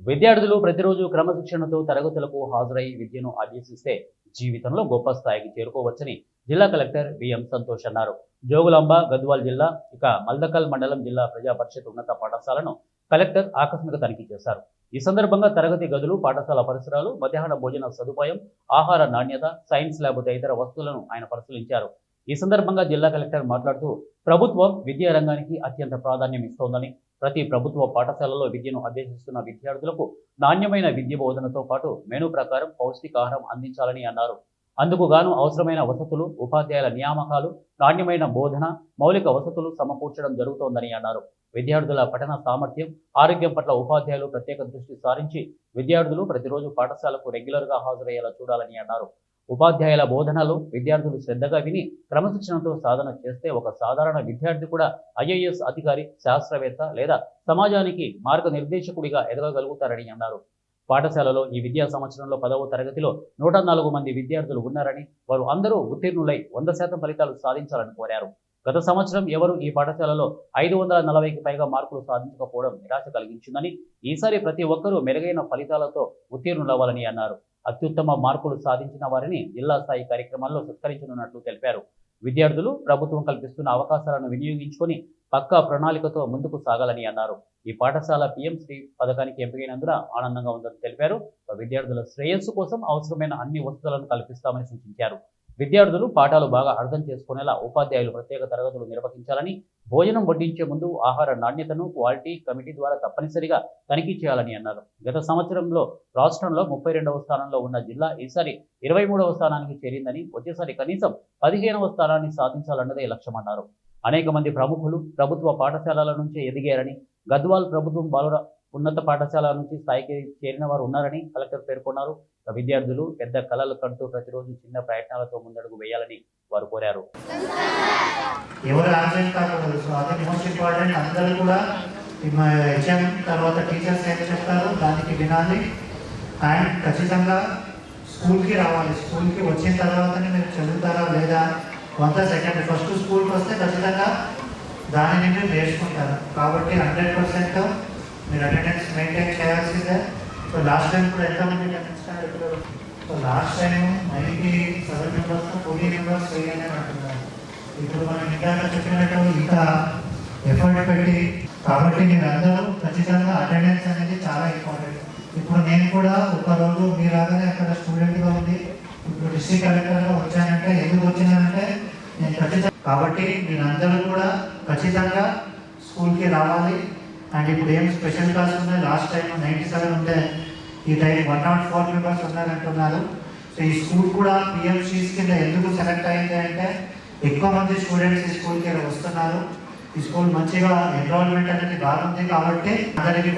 విద్యార్థులు ప్రతిరోజు క్రమశిక్షణతో తరగతులకు హాజరై విద్యను అభ్యసిస్తే జీవితంలో గొప్ప స్థాయికి చేరుకోవచ్చని జిల్లా కలెక్టర్ బిఎం సంతోష్ అన్నారు. జోగులాంబ, గద్వాల్ జిల్లా మల్దకల్ మండలం జిల్లా ప్రజా పరిషత్ ఉన్నత పాఠశాలను కలెక్టర్ ఆకస్మిక తనిఖీ చేశారు. ఈ సందర్భంగా తరగతి గదులు, పాఠశాల పరిసరాలు, మధ్యాహ్న భోజన సదుపాయం, ఆహార నాణ్యత, సైన్స్ ల్యాబ్ తదితర వస్తువులను ఆయన పరిశీలించారు. ఈ సందర్భంగా జిల్లా కలెక్టర్ మాట్లాడుతూ ప్రభుత్వం విద్యా రంగానికి అత్యంత ప్రాధాన్యం ఇస్తోందని, ప్రతి ప్రభుత్వ పాఠశాలలో విద్యను అభ్యసిస్తున్న విద్యార్థులకు నాణ్యమైన విద్య బోధనతో పాటు మెనూ ప్రకారం పౌష్టికాహారం అందించాలని అన్నారు. అందుకు గాను అవసరమైన వసతులు, ఉపాధ్యాయుల నియామకాలు, నాణ్యమైన బోధన, మౌలిక వసతులు సమకూర్చడం జరుగుతోందని అన్నారు. విద్యార్థుల పఠన సామర్థ్యం, ఆరోగ్యం పట్ల ఉపాధ్యాయులు ప్రత్యేక దృష్టి సారించి విద్యార్థులు ప్రతిరోజు పాఠశాలకు రెగ్యులర్గా హాజరయ్యేలా చూడాలని అన్నారు. ఉపాధ్యాయుల బోధనలు విద్యార్థులు శ్రద్ధగా విని క్రమశిక్షణతో సాధన చేస్తే ఒక సాధారణ విద్యార్థి కూడా ఐఏఎస్ అధికారి, శాస్త్రవేత్త లేదా సమాజానికి మార్గనిర్దేశకుడిగా ఎదగగలుగుతారని అన్నారు. పాఠశాలలో ఈ విద్యా సంవత్సరంలో 10వ తరగతిలో 104 మంది విద్యార్థులు ఉన్నారని, వారు అందరూ ఉత్తీర్ణులై 100% ఫలితాలు సాధించాలని కోరారు. గత సంవత్సరం ఎవరు ఈ పాఠశాలలో 540కి పైగా మార్కులు సాధించకపోవడం నిరాశ కలిగించిందని, ఈసారి ప్రతి ఒక్కరూ మెరుగైన ఫలితాలతో ఉత్తీర్ణులవ్వాలని అన్నారు. అత్యుత్తమ మార్కులు సాధించిన వారిని జిల్లా స్థాయి కార్యక్రమాల్లో సత్కరించనున్నట్లు తెలిపారు. విద్యార్థులు ప్రభుత్వం కల్పిస్తున్న అవకాశాలను వినియోగించుకొని పక్కా ప్రణాళికతో ముందుకు సాగాలని అన్నారు. ఈ పాఠశాల పిఎంశ్రీ పథకానికి ఎంపికైనందున ఆనందంగా ఉందని తెలిపారు. విద్యార్థుల శ్రేయస్సు కోసం అవసరమైన అన్ని వసతులను కల్పిస్తామని సూచించారు. విద్యార్థులు పాఠాలు బాగా అర్థం చేసుకునేలా ఉపాధ్యాయులు ప్రత్యేక తరగతులు నిర్వహించాలని, భోజనం వడ్డించే ముందు ఆహార నాణ్యతను క్వాలిటీ కమిటీ ద్వారా తప్పనిసరిగా తనిఖీ చేయాలని అన్నారు. గత సంవత్సరంలో రాష్ట్రంలో 32వ స్థానంలో ఉన్న జిల్లా ఈసారి 23వ స్థానానికి చేరిందని, వచ్చేసారి కనీసం 15వ స్థానాన్ని సాధించాలన్నదే లక్ష్యమన్నారు. అనేక మంది ప్రముఖులు ప్రభుత్వ పాఠశాలల నుంచే ఎదిగారని, గద్వాల్ ప్రభుత్వం బాలుర ఉన్నత పాఠశాల నుంచి స్థాయికి చేరిన వారు ఉన్నారని కలెక్టర్ పేర్కొన్నారు. విద్యార్థులు పెద్ద కలలు కంటూ ప్రతిరోజు చిన్న ప్రయత్నాలతో ముందడుగు వేయాలని వారు కోరారు. అందరూ కూడా ఎగ్జామ్ తర్వాత టీచర్స్ ఏం చెప్తారు దానికి వినాలి. అండ్ ఖచ్చితంగా స్కూల్కి రావాలి. స్కూల్కి వచ్చిన తర్వాతనే మీరు చదువుతారా లేదా, ఫస్ట్ స్కూల్కి వస్తే ఖచ్చితంగా దానిని మీరు నేర్చుకుంటారు. కాబట్టి 100% మీరు అటెండెన్స్ మెయింటైన్ చేయాల్సిందే. సో లాస్ట్ టైం కూడా ఎంతమంది అటెండెన్స్ పెట్టారు? So last time 97 members 40 members వేయాలని అంటున్నారు. ఇప్పుడు మనం ఇంకా చెప్పినట్టు ఇంకా ఎఫర్ట్ పెట్టి, కాబట్టి మీరు అందరూ ఖచ్చితంగా అటెండెన్స్ అనేది చాలా ఇంపార్టెంట్. ఇప్పుడు నేను కూడా ఒక రోజు మీరాగానే అక్కడ స్టూడెంట్గా ఉంది, ఇప్పుడు డిస్ట్రిక్ట్ కలెక్టర్గా వచ్చానంటే ఎందుకు వచ్చినానంటే నేను ఖచ్చితంగా, కాబట్టి మీరందరూ కూడా ఖచ్చితంగా స్కూల్కి రావాలి. అండ్ ఇప్పుడు ఏం స్పెషల్ క్లాస్ ఉన్నాయి, లాస్ట్ టైం 97 ఉంటే ఈ టైం 104 మెంబర్స్ ఉన్నారంటున్నారు. సో ఈ స్కూల్ కూడా పిఎంసీస్ కింద ఎందుకు సెలెక్ట్ అయింది అంటే ఎక్కువ మంది స్టూడెంట్స్ ఈ స్కూల్కి వస్తున్నారు. ఈ స్కూల్ మంచిగా ఎన్రోల్మెంట్ అనేది బాగుంది కాబట్టి అందరికీ